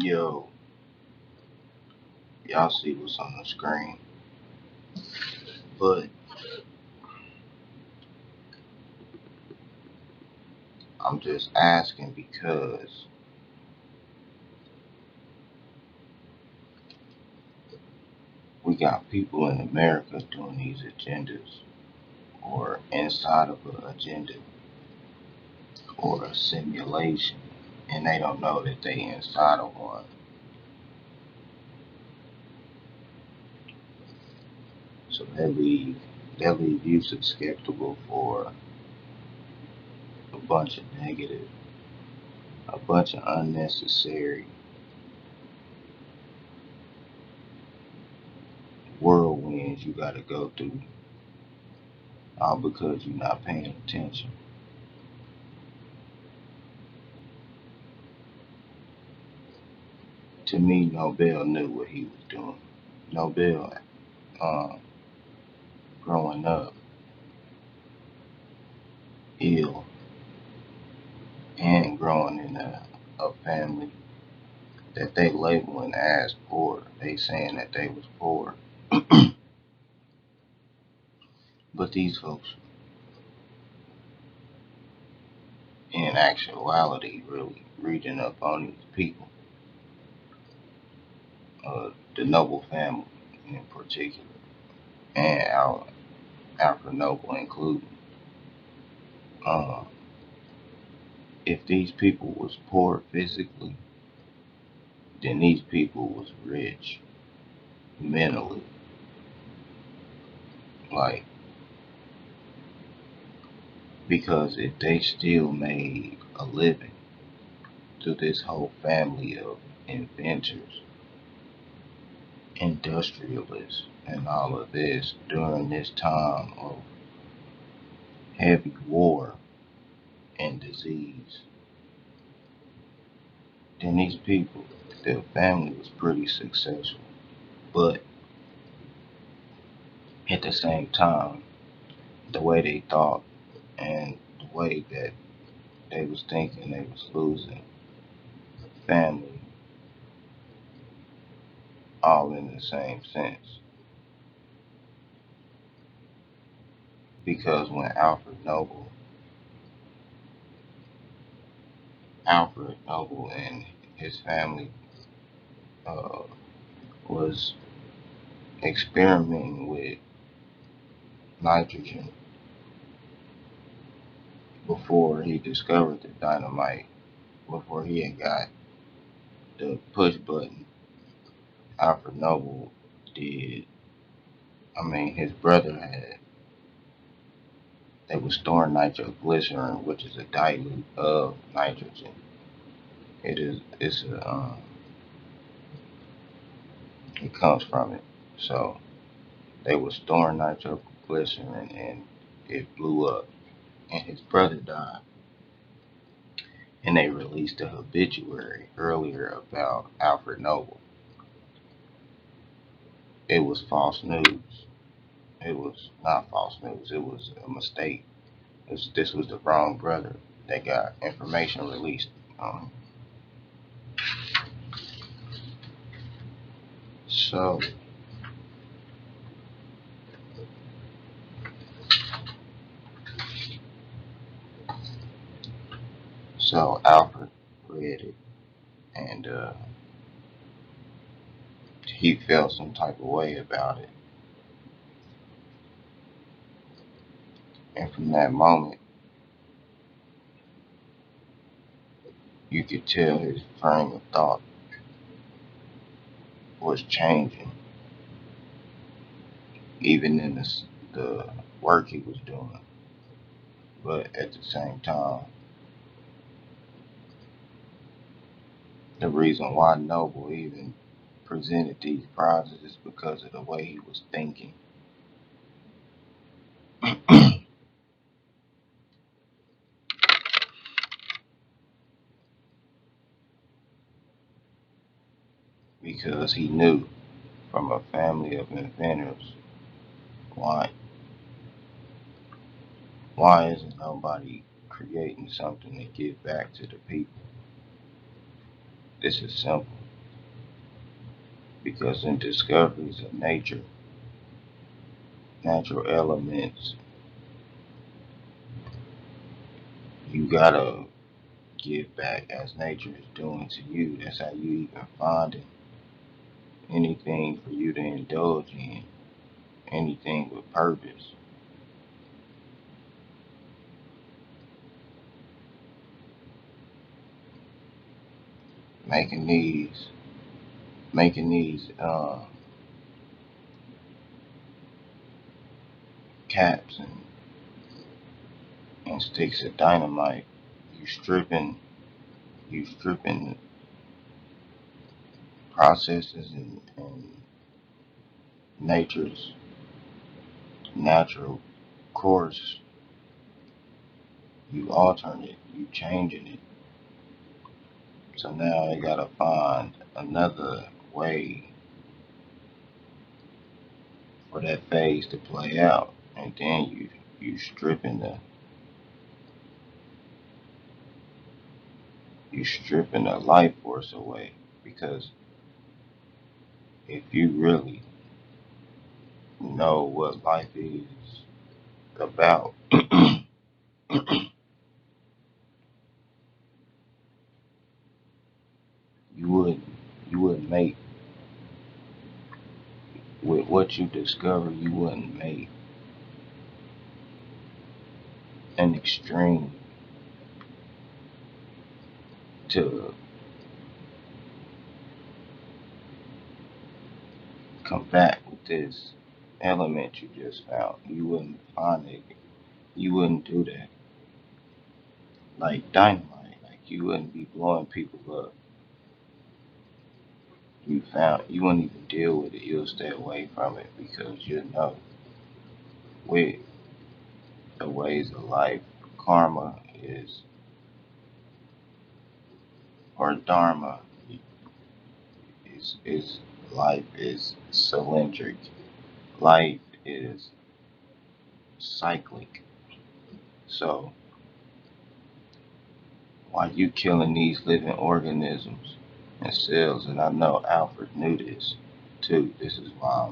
Yo, y'all see what's on the screen, but I'm just asking because we got people in America doing these agendas or inside of an agenda or a simulation, and they don't know that they inside of one. So they leave you skeptical for a bunch of negative, a bunch of unnecessary whirlwinds you got to go through, all because you're not paying attention. To me, Nobel knew what he was doing. Nobel, um, growing up ill and growing in a family that they labeling as poor, they saying that they was poor, but these folks, in actuality, really reading up on these people, the Noble family in particular, and Alfred Noble included. Uh, if these people was poor physically, then these people was rich mentally. Like, because if they still made a living through this whole family of inventors, industrialists, and all of this during this time of heavy war and disease, then these people, their family was pretty successful. But at the same time, the way they thought and the way that they was thinking they was losing family all in the same sense. Because when Alfred Noble and his family uh, was experimenting with nitrogen before he discovered the dynamite, before he had got the push button. Alfred Noble did, his brother had, they were storing nitroglycerin, which is a dilute of nitrogen. It comes from it. So they were storing nitroglycerin and it blew up and his brother died. And they released a obituary earlier about Alfred Noble. It was false news. It was not false news. It was a mistake. This was the wrong brother that got information released. Um, so, so Alfred read it and he felt some type of way about it. And from that moment, you could tell his frame of thought was changing, even in the work he was doing. But at the same time, the reason why Noble even presented these prizes is because of the way he was thinking. Because he knew from a family of inventors why why isn't nobody creating something to give back to the people? This is simple. because in discoveries of nature, natural elements, you gotta give back as nature is doing to you. That's how you even find anything for you to indulge in, anything with purpose. Making these, making these caps and sticks of dynamite. You stripping, you stripping processes and nature's natural course. You altering it, you changing it. So now they gotta find another way for that phase to play out, and then you stripping the life force away, because if you really know what life is about, you would you wouldn't make with what you discover. You wouldn't make an extreme to combat with this element you just found. You wouldn't find it. You wouldn't do that like dynamite. Like you wouldn't be blowing people up. You wouldn't even deal with it. You'll stay away from it because you know with the ways of life, karma is or dharma is life is cylindric. Life is cyclic. So while you killing these living organisms and cells, and I know Alfred knew this too. This is why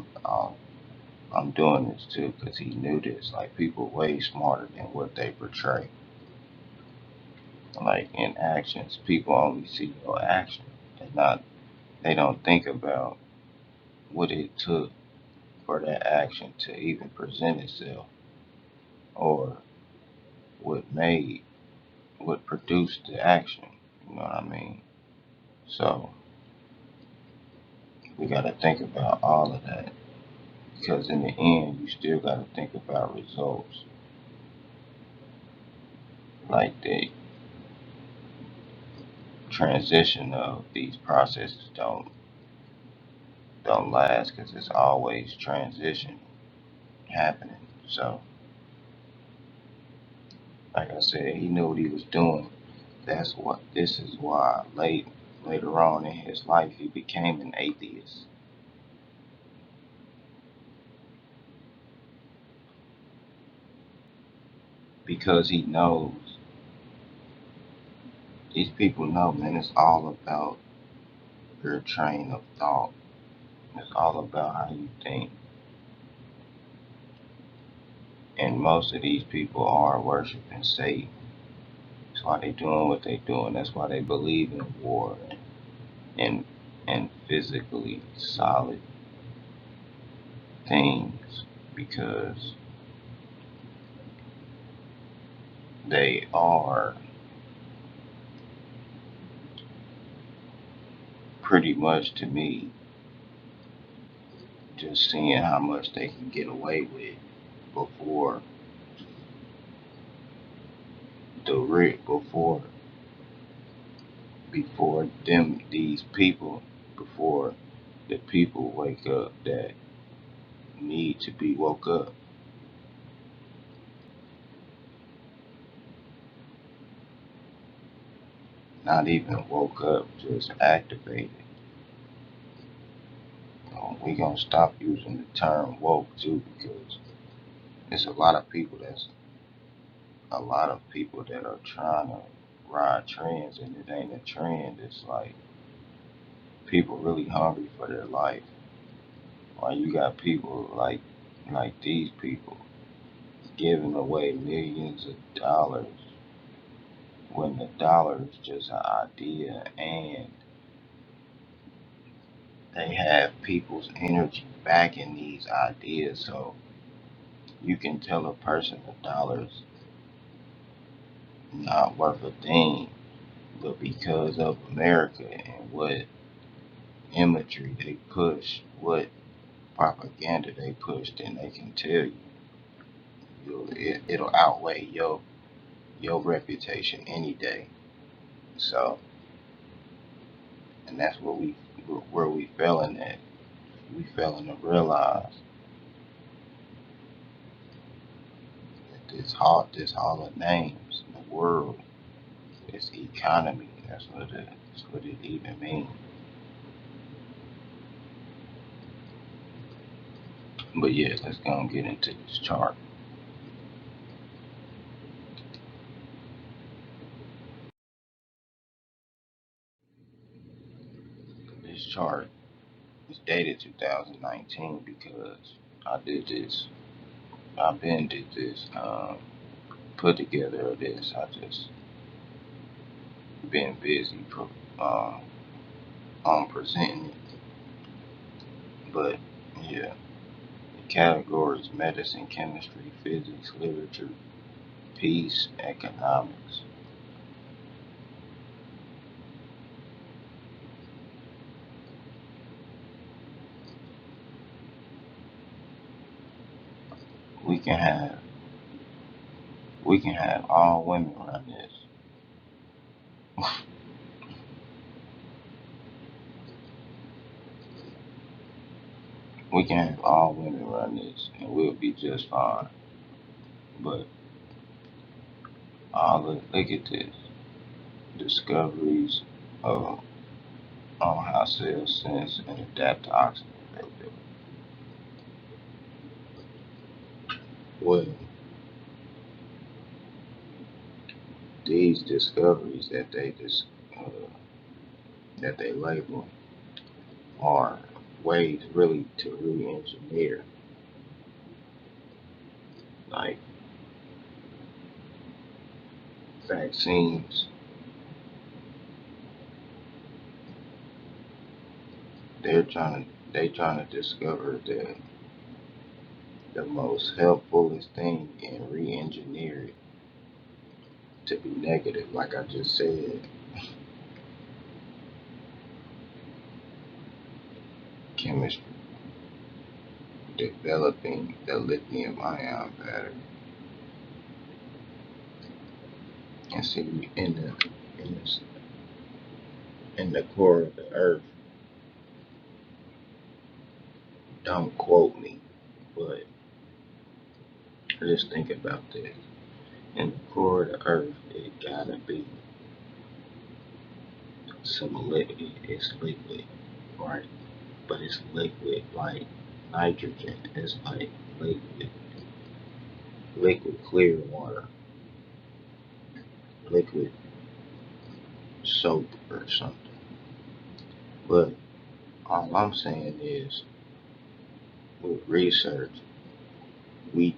I'm doing this too, because he knew this. Like people way smarter than what they portray. Like in actions, people only see your action. They don't think about what it took for that action to even present itself, or what made, what produced the action. You know what I mean? So we got to think about all of that, because in the end, you still got to think about results. Like the transition of these processes don't last, because it's always transition happening. So, like I said, he knew what he was doing. This is why later on in his life he became an atheist, because he knows these people know, man, it's all about your train of thought. It's all about how you think. And most of these people are worshiping Satan. That's why they doing what they doing. That's why they believe in war and and physically solid things, because they are pretty much, to me, just seeing how much they can get away with before before these people, before the people wake up that need to be woke up. Not even woke up, just activated. We gonna stop using the term woke too, because there's a lot of people that are trying to ride trends, and it ain't a trend. It's like People really hungry for their life. While you got people like these people giving away millions of dollars when the dollar is just an idea, and they have people's energy backing these ideas. So you can tell a person a dollar's not worth a thing, but because of America and what imagery they push, what propaganda they push, then they can tell it'll outweigh your reputation any day. So, and that's what where we fell in at. We fell in to realize that this hall of names, the world, this economy. That's what it even means. But yeah, let's go and get into this chart. This chart is dated 2019 because I did this. I've been did this. Put together of this. I just been busy um, on presenting it. But yeah, the categories: medicine, chemistry, physics, literature, peace, economics. We can have we can have all women run this. We can have all women run this, and we'll be just fine. But look at this discoveries of on how cells sense and adapt to oxygen availability. Well, these discoveries uh, that they label are ways really to re-engineer, like vaccines. They trying to discover the most helpfulest thing and re-engineer it to be negative. Like I just said, chemistry developing the lithium ion battery, and see in the in the core of the earth. Don't quote me, but just think about this. In the core of the earth, it gotta be some liquid. It's liquid, right? But it's liquid like nitrogen. It's like liquid, liquid clear water, liquid soap or something. But all I'm saying is, with research, we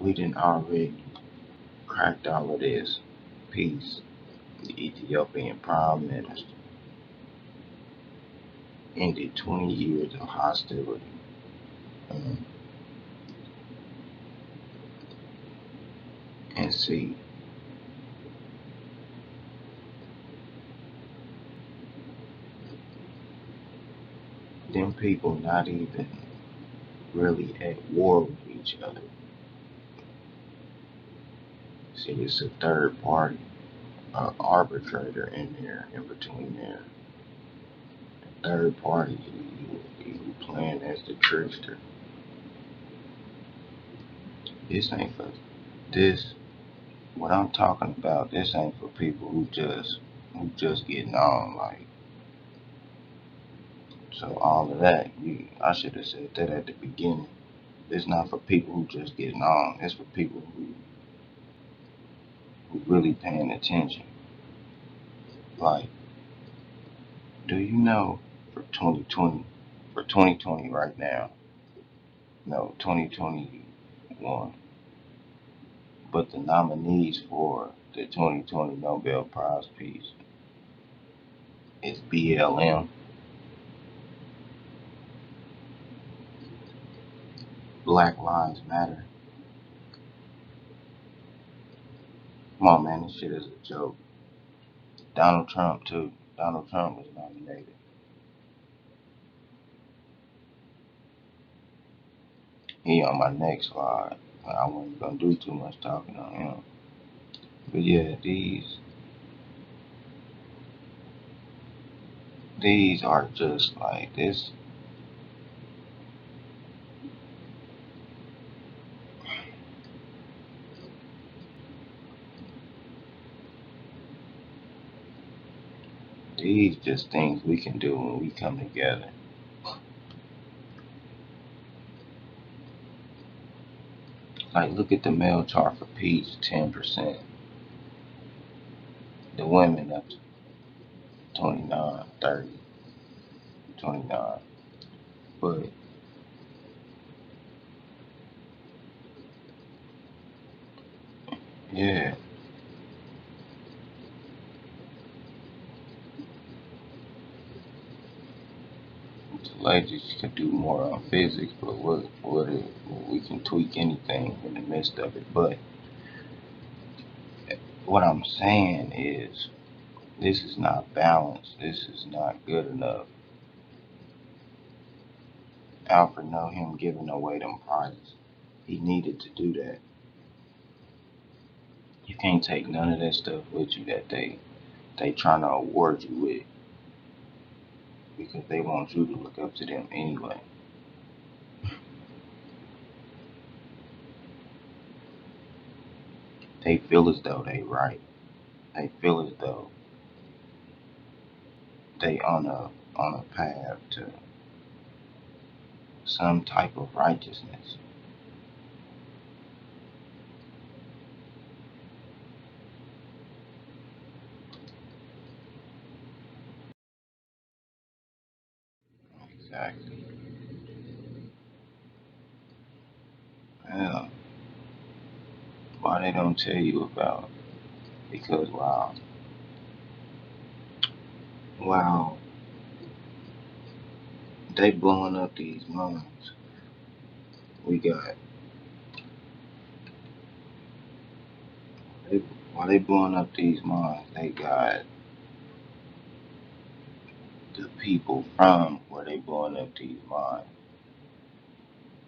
we didn't already cracked all of this. Peace. The Ethiopian Prime Minister ended 20 years of hostility. Um, and see, them people not even really at war with each other. See, it's a third party, arbitrator in there, in between there. Third party, you playing as the trickster. This ain't for this. What I'm talking about, this ain't for people who just getting on. Like, so all of that, I should have said that at the beginning. It's not for people who just getting on. It's for people who really paying attention. Like, do you know? for 2020, for 2020 right now. No, 2021. But the nominees for the 2020 Nobel Prize Peace is BLM, Black Lives Matter. Come on, man, this shit is a joke. Donald Trump, too. Donald Trump was nominated. He on my next slide. I wasn't gonna do too much talking on him. But yeah, these are just like this. These just things we can do when we come together. Like, look at the male chart for peace, 10%. The women up to 29, 30, 29. But yeah, the ladies can do more on physics, but we can tweak anything in the midst of it. But what I'm saying is, this is not balanced. This is not good enough. Alfred know him giving away them prizes. He needed to do that. You can't take none of that stuff with you that they trying to award you with, because they want you to look up to them anyway. They feel as though they right. They feel as though they on a path to some type of righteousness. Exactly. Yeah. Why they don't tell you about? Because while they blowing up these mines, we got they, while they blowing up these mines, they got the people from where they blowing up these mines.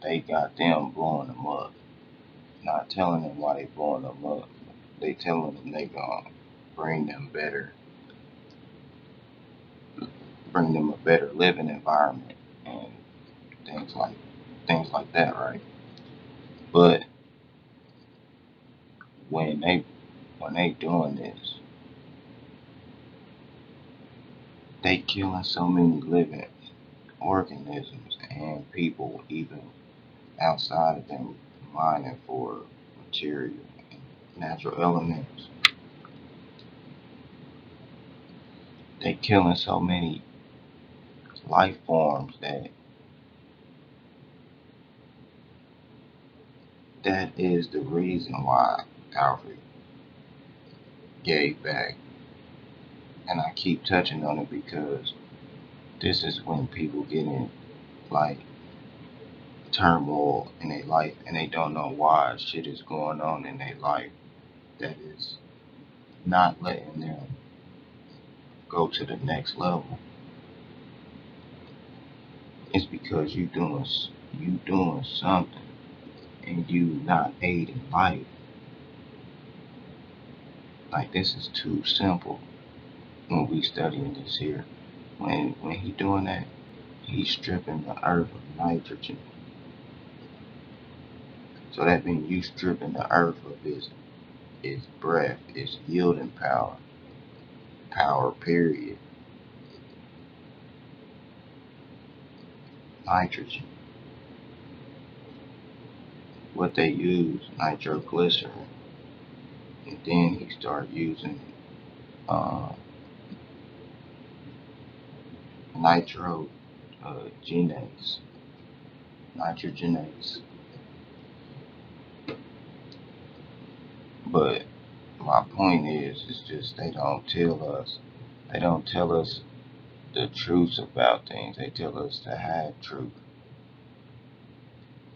They got them blowing them up, not telling them why they blowing them up. They telling them they gonna bring them better, bring them a better living environment and things like things like that, right? But when they doing this, they killing so many living organisms and people, even outside of them mining for material and natural elements. They killing so many life forms that is the reason why Alfred gave back. And I keep touching on it because this is when people get in like turmoil in their life and they don't know why shit is going on in their life that is not letting them go to the next level. It's because you doing something and you not aiding life. Like, this is too simple when we studying this here. When he doing that, he's stripping the earth of nitrogen. So that means you stripping the earth of its breath, its yielding power. Power, period. Nitrogen. What they use, nitroglycerin. And then he started using uh, nitro genase, nitrogenase. But my point is, it's just they don't tell us. They don't tell us the truths about things. They tell us to have truth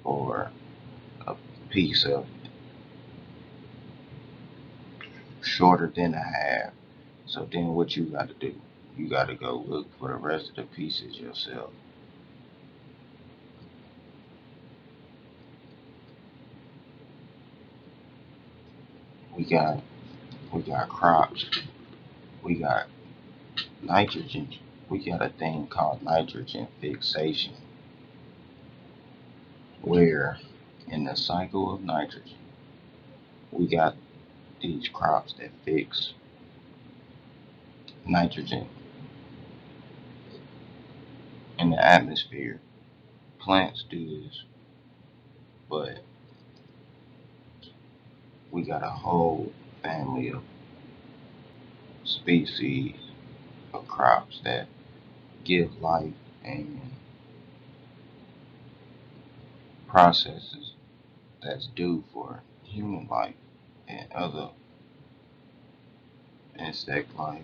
or a piece of shorter than a half. So then what you got to do? You got to go look for the rest of the pieces yourself. We got crops. We got nitrogen. We got a thing called nitrogen fixation, where in the cycle of nitrogen, we got these crops that fix nitrogen in the atmosphere. Plants do this, but we got a whole family of species of crops that give life and processes that's due for human life and other insect life,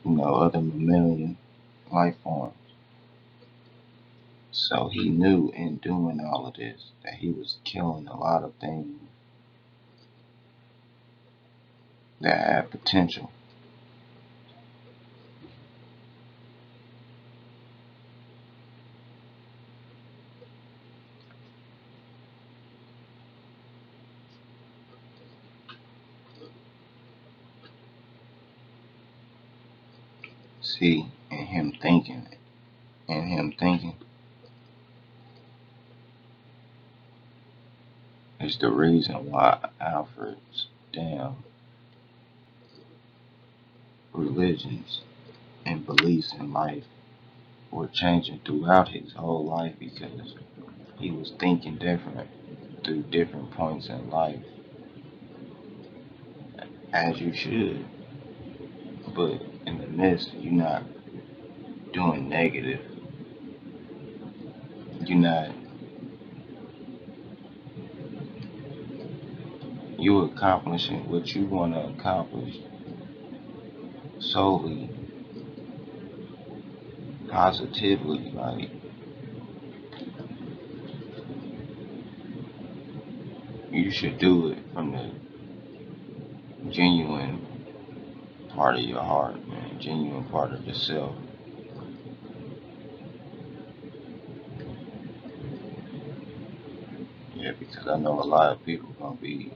other mammalian life forms. So he knew in doing all of this that he was killing a lot of things that had potential. See, and him thinking is the reason why Alfred's damn religions and beliefs in life were changing throughout his whole life because he was thinking different through different points in life, as you should. But in the midst, you're not doing negative. You're not. You accomplishing what you want to accomplish solely positively. Like you should do it from the genuine part of your heart, man. Genuine part of yourself. Yeah, because I know a lot of people gonna be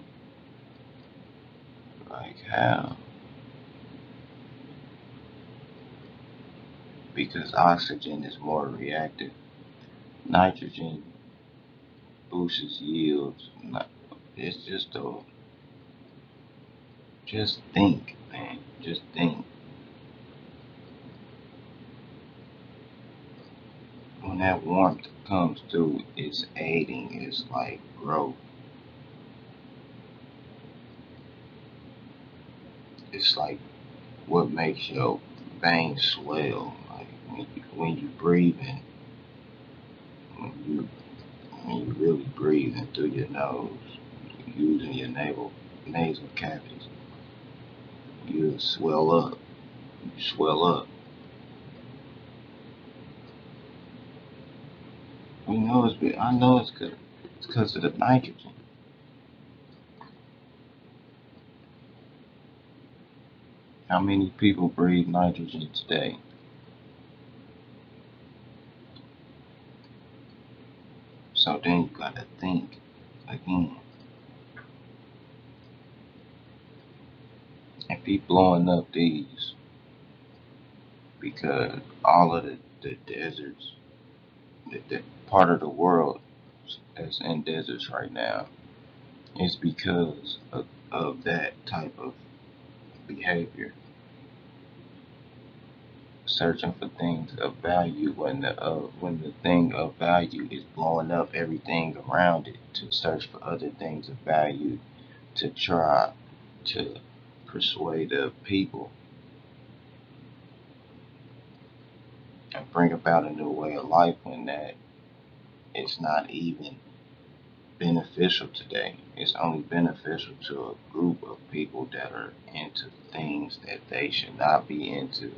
like, how? Because oxygen is more reactive. Nitrogen boosts yields. It's just think, man. Just think. When that warmth comes through, it's aiding. It's like growth. It's like what makes your veins swell. Like when you breathing, when you when you really breathing through your nose, using your nasal cavities, you swell up. You swell up. We know I know it's good. It's because of the nitrogen. How many people breathe nitrogen today? So then you gotta think again. If he blowing up these because all of the deserts, the part of the world that's in deserts right now is because of that type of behavior, searching for things of value when the thing of value is blowing up everything around it to search for other things of value to try to persuade the people bring about a new way of life when that it's not even beneficial today. It's only beneficial to a group of people that are into things that they should not be into.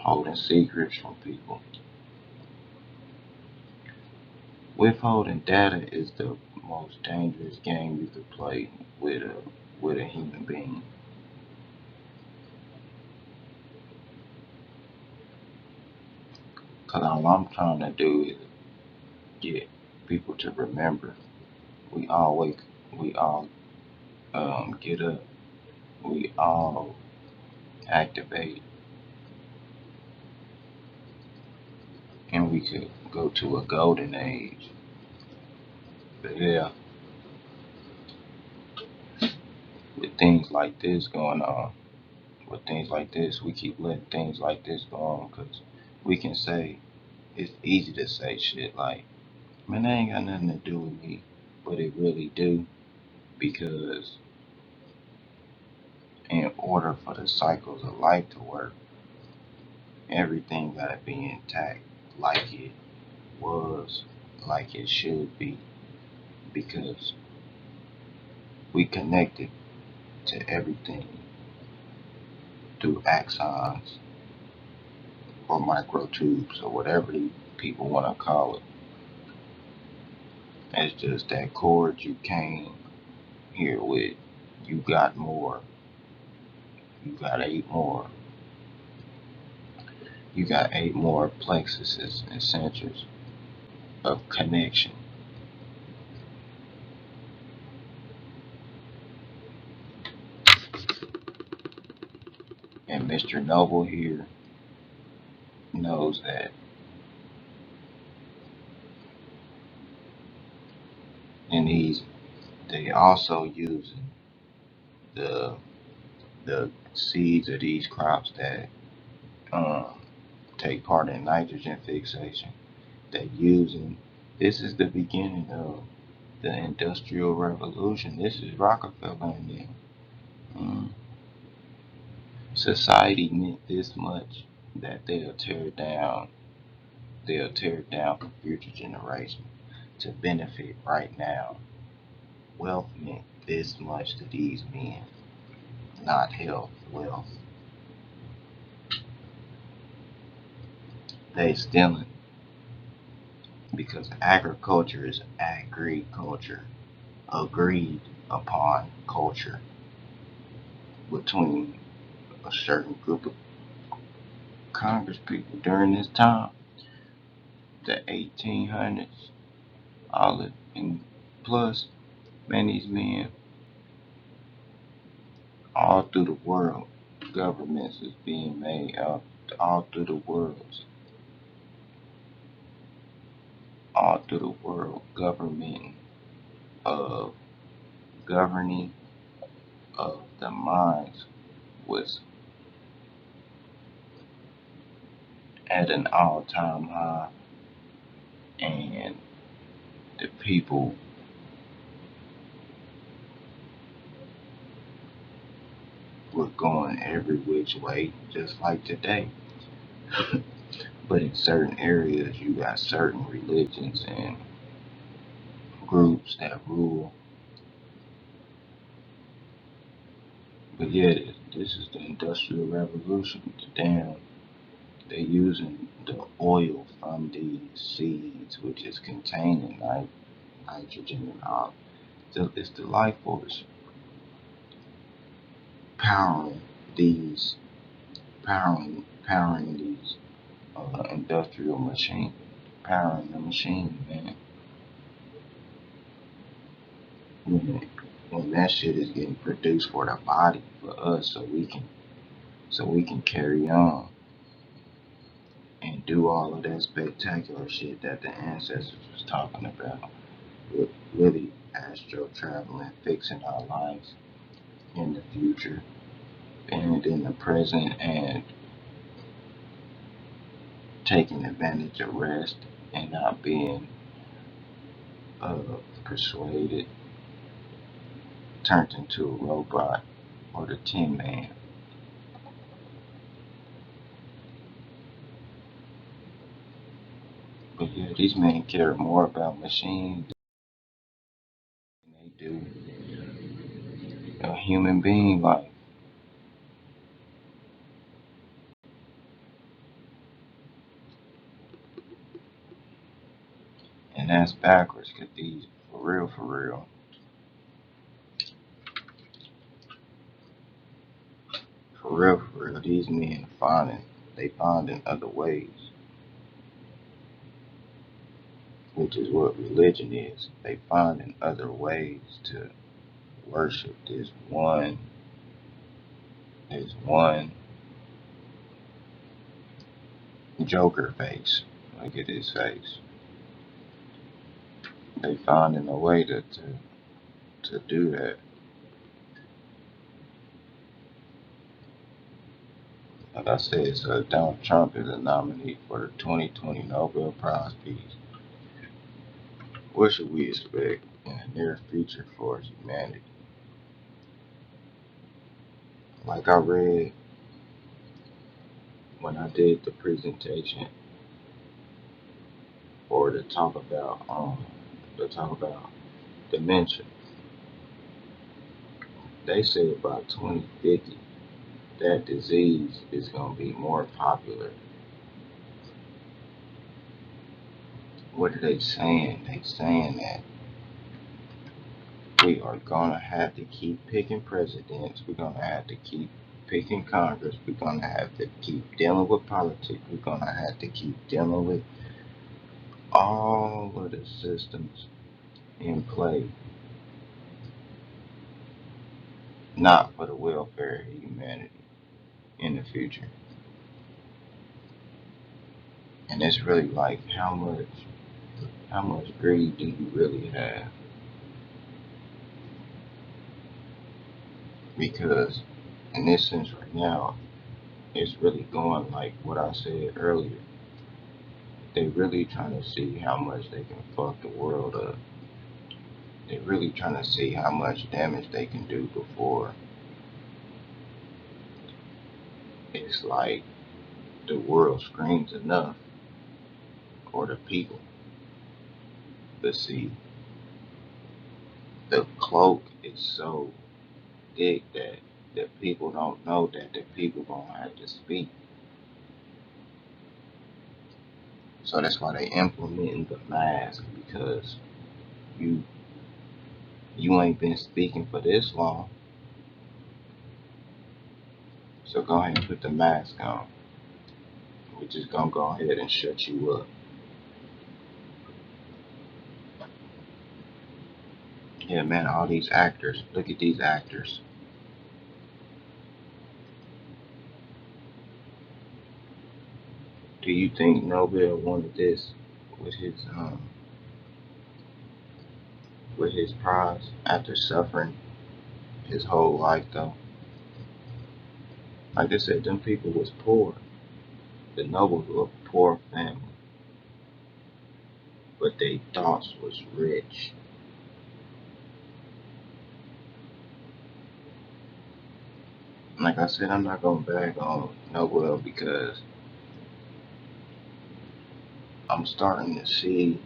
Holding secrets from people. Withholding data is the most dangerous game you could play with a human being. Cause all I'm trying to do is get people to remember we always we all get up, we all activate, and we could go to a golden age. But yeah, with things like this going on, with things like this, we keep letting things like this go on because we can say, it's easy to say shit like, man, that ain't got nothing to do with me, but it really do, because in order for the cycles of life to work, everything gotta be intact, like it was, like it should be, because we connected to everything through axons or microtubes or whatever people want to call it. It's just that cord you came here with. You got more. You got 8 more. You got 8 more plexuses and centers of connection. And Mr. Noble here knows that. And they also using the the seeds of these crops that um, take part in nitrogen fixation. They using, this is the beginning of the Industrial Revolution. This is Rockefeller and them. Mm. Society meant this much that they'll tear it down for future generations to benefit right now. Wealth meant this much to these men, not health, wealth. They stealing because agriculture is agriculture, agreed upon culture between a certain group of Congress people during this time, the 1800s, all it, and plus, man, these men all through the world, governments is being made up all through the world, all through the world, government of governing of the minds was at an all-time high, and the people were going every which way, just like today. But in certain areas, you got certain religions and groups that rule. But yeah, this is the Industrial Revolution. They're using the oil from these seeds, which is containing nitrogen and all. It's the life force powering these, powering these industrial machine, powering the machine, man. When, when that shit is getting produced for the body, for us, so we can carry on and do all of that spectacular shit that the ancestors was talking about, with really astro traveling, fixing our lives in the future and in the present, and taking advantage of rest and not being uh, persuaded, turned into a robot or the Tin Man. But yeah, these men care more about machines than they do a human being life. And that's backwards, cause these, for real, these men finding other ways, which is what religion is. They finding other ways to worship this one Joker face. Look at his face. They finding a way to do that. Like I said, so Donald Trump is a nominee for the 2020 Nobel Prize Peace. What should we expect in the near future for humanity? Like I read when I did the presentation or to talk about dementia, they said by 2050 that disease is gonna be more popular. What are they saying? They saying that we are gonna have to keep picking presidents. We're gonna have to keep picking Congress. We're gonna have to keep dealing with politics. We're gonna have to keep dealing with all of the systems in play, not for the welfare of humanity in the future. And it's really like how much greed do you really have? Because in this sense right now, it's really going like what I said earlier. They really trying to see how much they can fuck the world up. They really trying to see how much damage they can do before it's like the world screams enough for the people. But see, the cloak is so thick that the people don't know that the people gonna have to speak. So that's why they implementing the mask, because you you ain't been speaking for this long. So go ahead and put the mask on. We're just gonna go ahead and shut you up. Yeah, man, all these actors. Look at these actors. Do you think Nobel wanted this with his prize after suffering his whole life though? Like I said, them people was poor. The Nobles were a poor family, but they thoughts was rich. Like I said, I'm not gonna bag on Nobel because I'm starting to see,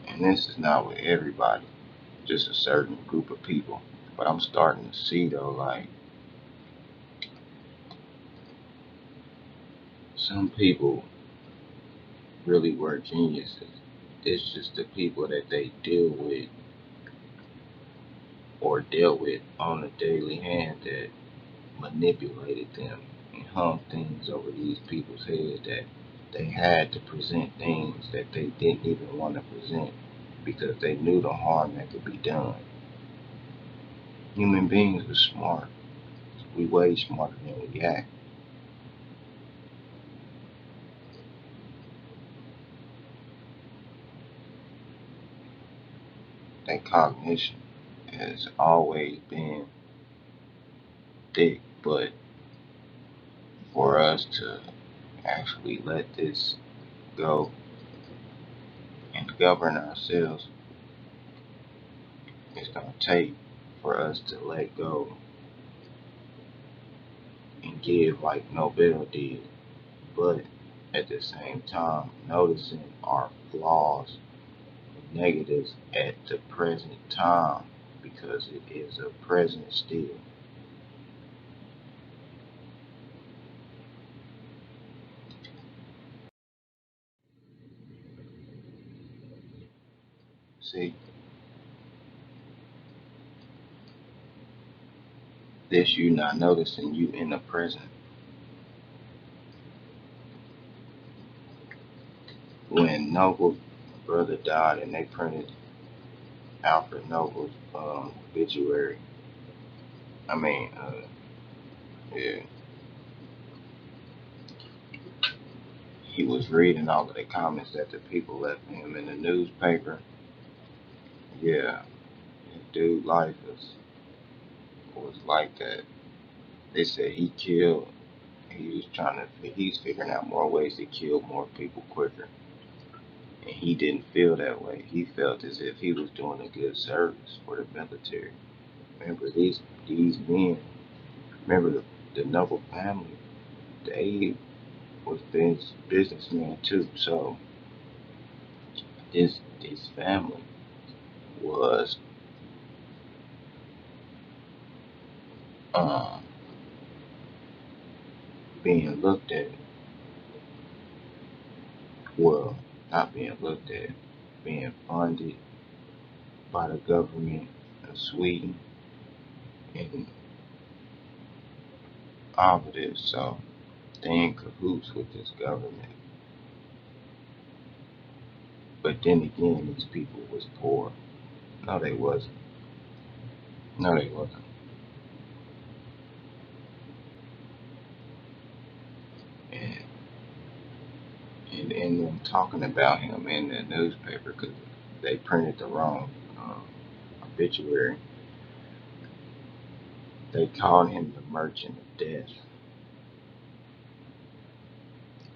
and this is not with everybody, just a certain group of people, but I'm starting to see though, like some people really were geniuses. It's just the people that they deal with or dealt with on a daily hand that manipulated them and hung things over these people's heads that they had to present things that they didn't even want to present because they knew the harm that could be done. Human beings are smart. We way smarter than we act. That cognition has always been thick, but for us to actually let this go and govern ourselves, it's going to take for us to let go and give like Nobel did. But at the same time noticing our flaws and negatives at the present time because it is a present still. See, this you not noticing you in the present. When Noble brother died and they printed Alfred Noble's obituary, I mean, yeah, he was reading all of the comments that the people left him in the newspaper. Yeah, dude, life was like that. They said he killed. He was trying to. He's figuring out more ways to kill more people quicker, and he didn't feel that way. He felt as if he was doing a good service for the military. Remember these men. Remember the Noble family. They was businessmen too. So this family was um, being looked at, well, not being looked at, being funded by the government of Sweden and all of this. So they in cahoots with this government. But then again, these people was poor. No, they wasn't. No, they wasn't. And and them talking about him in the newspaper because they printed the wrong obituary. They called him the Merchant of Death.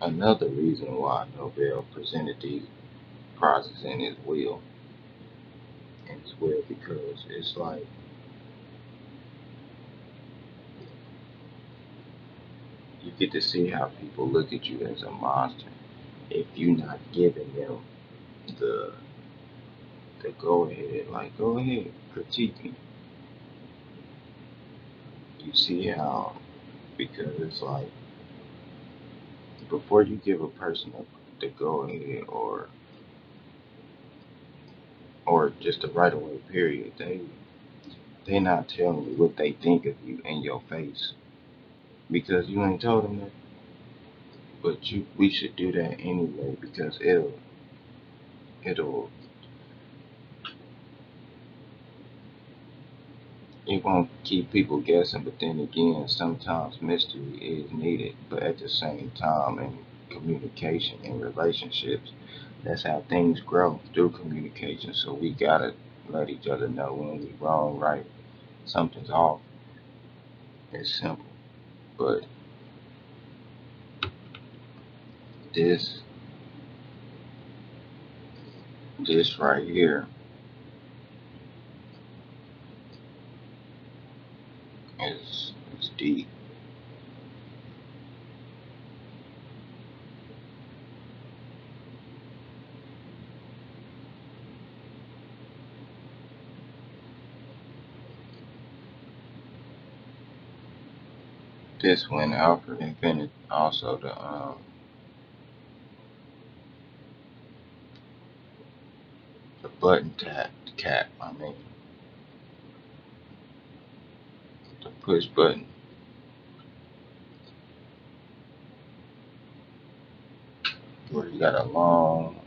Another reason why Nobel presented these prizes in his will, because it's like you get to see how people look at you as a monster if you're not giving them the go ahead, like go ahead, critique me. You see how because it's like before you give a person the go ahead or just a right away period, they not telling you what they think of you in your face because you ain't told them that. But we should do that anyway because it'll it won't keep people guessing. But then again, sometimes mystery is needed. But at the same time, in communication and relationships, that's how things grow through communication. So we gotta let each other know when we wrong, right, something's off. It's simple. But this this right here is deep. This when Alfred invented also the button tap cap. I mean the push button where you got a long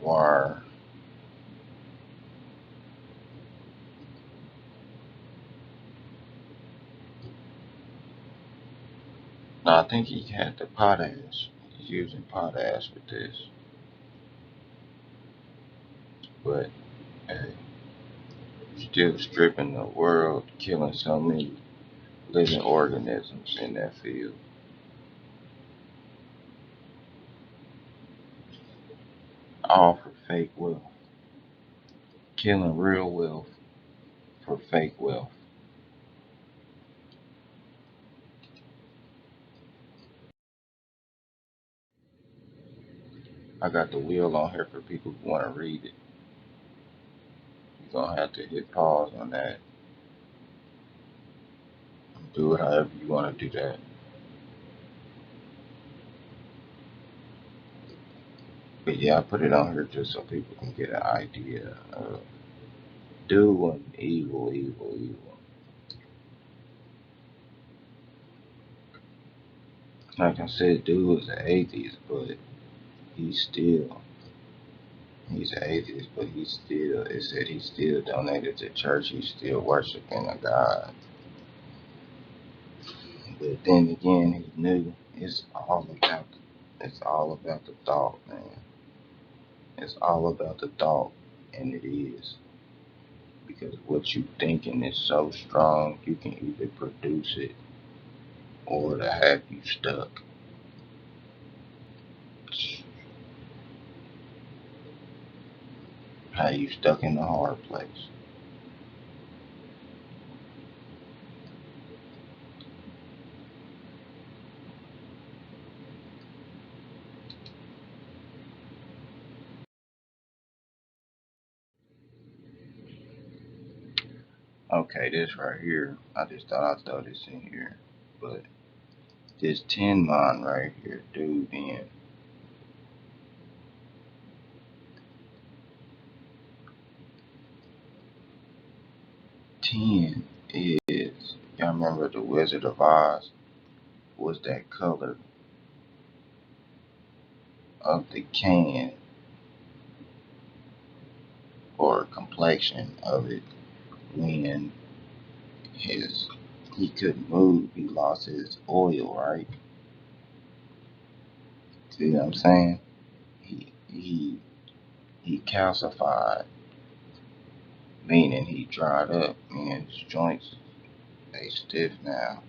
wire. No, I think he had the potash. He's using potash with this. But hey, still stripping the world, killing so many living organisms in that field. All for fake wealth. Killing real wealth for fake wealth. I got the wheel on here for people who want to read it. You're gonna have to hit pause on that. Do it however you want to do that. But yeah, I put it on here just so people can get an idea of doing evil, evil, evil. Like I said, dude was an atheist, but he's still he's an atheist, but it said he still donated to church. He's still worshiping a God. But then again, he knew it's all about the thought, man. It's all about the thought, and it is. Because what you thinking is so strong, you can either produce it or to have you stuck. Have you stuck in the hard place. Okay, this right here, I just thought I'd throw this in here. But this tin mine right here, dude, in 10 is, y'all remember the Wizard of Oz? Was that color of the can or complexion of it when his he couldn't move, he lost his oil, right? See what I'm saying? He calcified, meaning he dried up, meaning his joints they stiff now.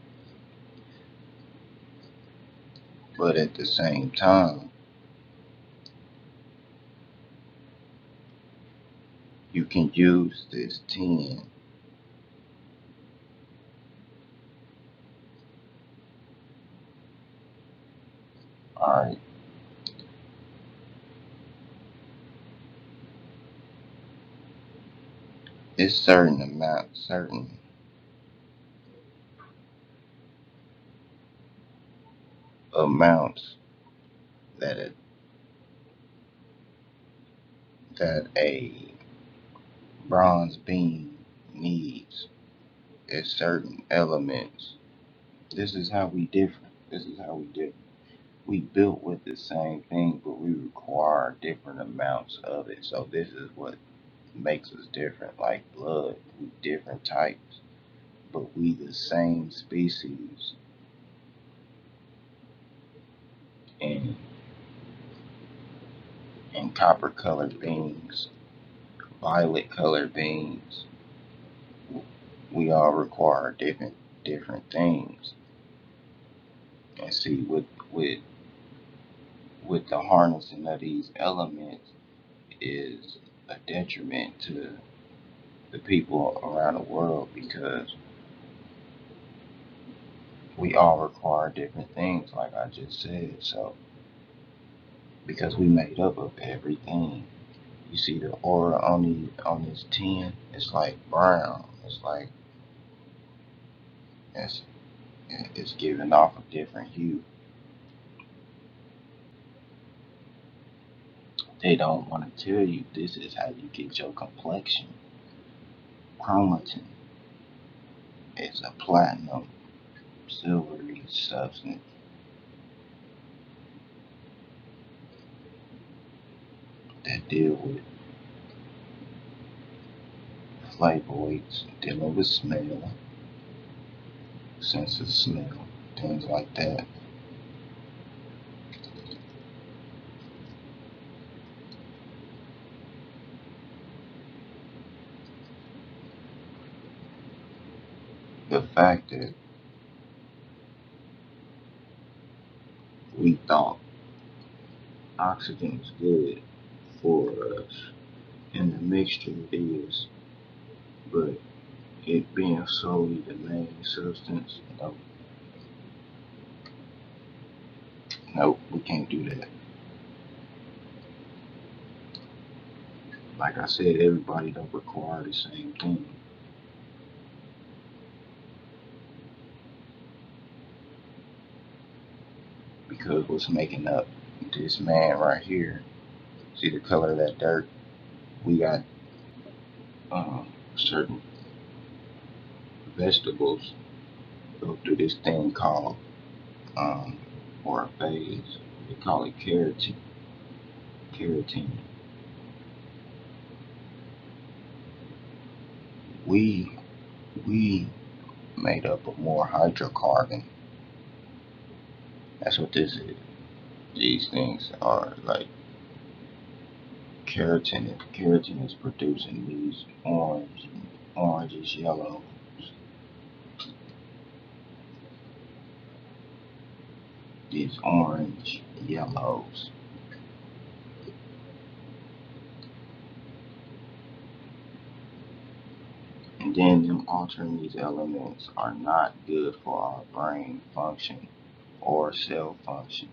But at the same time, you can use this tin. Alright, it's certain amounts that a bronze beam needs. It's certain elements. This is how we different. This is how we different. We built with the same thing, but we require different amounts of it. So this is what makes us different. Like blood, we different types, but we the same species. And copper colored beings, violet colored beings, we all require different things. And see, with the harnessing of these elements is a detriment to the people around the world because we all require different things, like I just said. So because we made up of everything. You see the aura on this tin, it's like brown. It's like it's it's giving off a different hue. They don't want to tell you this is how you get your complexion. Chromatin is a platinum, silvery substance that deal with flavonoids, dealing with smell, sense of smell, things like that. The fact that we thought oxygen was good for us and the mixture it is, but it being solely the main substance, nope, we can't do that. like I said, everybody don't require the same thing. Because what's making up this man right here, see the color of that dirt? We got certain vegetables go through this thing called, um, or a phase, they call it keratin. Keratin. We we made up of more hydrocarbon. That's what this is. These things are like keratin. Keratin is producing these oranges, yellow, these orange yellows. And then them altering these elements are not good for our brain function or cell function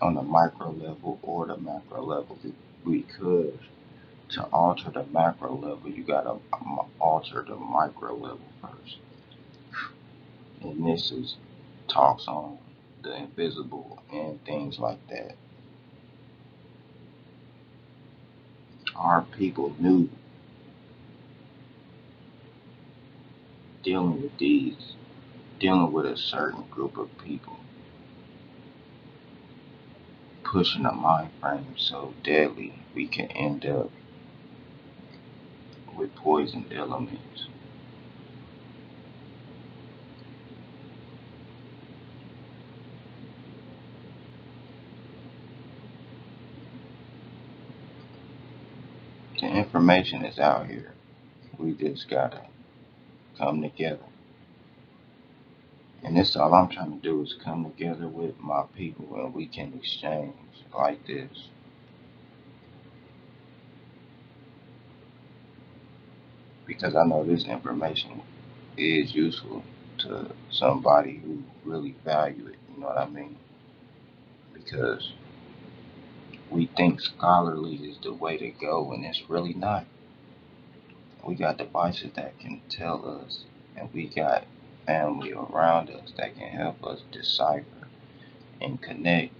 on the micro level or the macro level. Because to alter the macro level, you gotta alter the micro level first. And this is talks on the invisible and things like that. Our people knew dealing with these, dealing with a certain group of people, pushing a mind frame so deadly we can end up with poisoned elements. The information is out here. We just gotta come together. And this all I'm trying to do is come together with my people and we can exchange like this. Because I know this information is useful to somebody who really value it, you know what I mean? Because we think scholarly is the way to go and it's really not. We got devices that can tell us, and we got family around us that can help us decipher and connect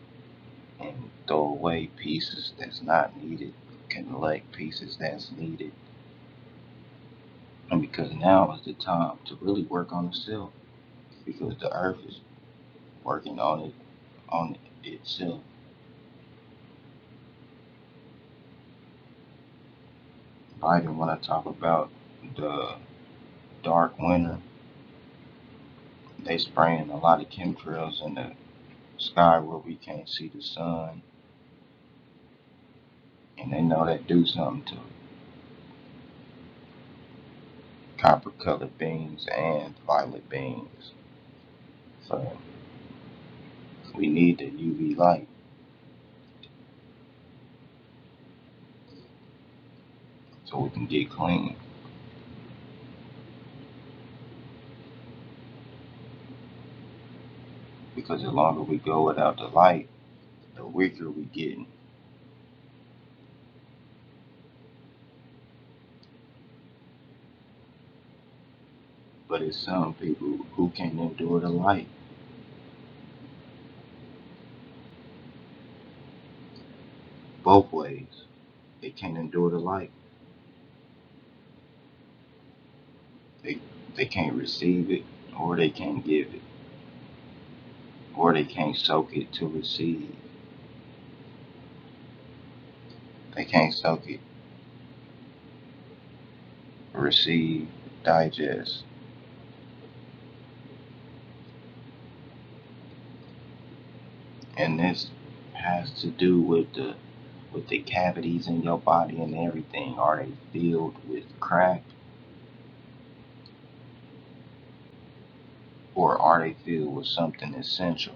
and throw away pieces that's not needed, collect pieces that's needed. And because now is the time to really work on the self, because the earth is working on itself. Biden want to talk about the dark winter. They spraying a lot of chemtrails in the sky where we can't see the sun, and they know that do something to copper colored beings and violet beings. So we need the UV light so we can get clean. Because the longer we go without the light, the weaker we getting. But it's some people who can't endure the light. Both ways. They can't endure the light. They they can't receive it or they can't give it. Or they can't soak it to receive. They can't soak it, receive, digest. And this has to do with the cavities in your body and everything. Are they filled with crap or are they filled with something essential?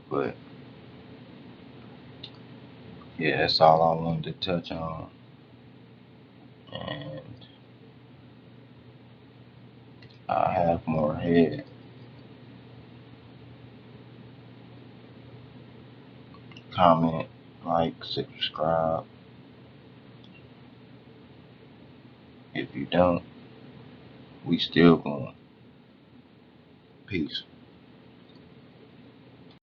But yeah, that's all I wanted to touch on. And I have more head. Comment, like, subscribe. If you don't, we still going. Peace.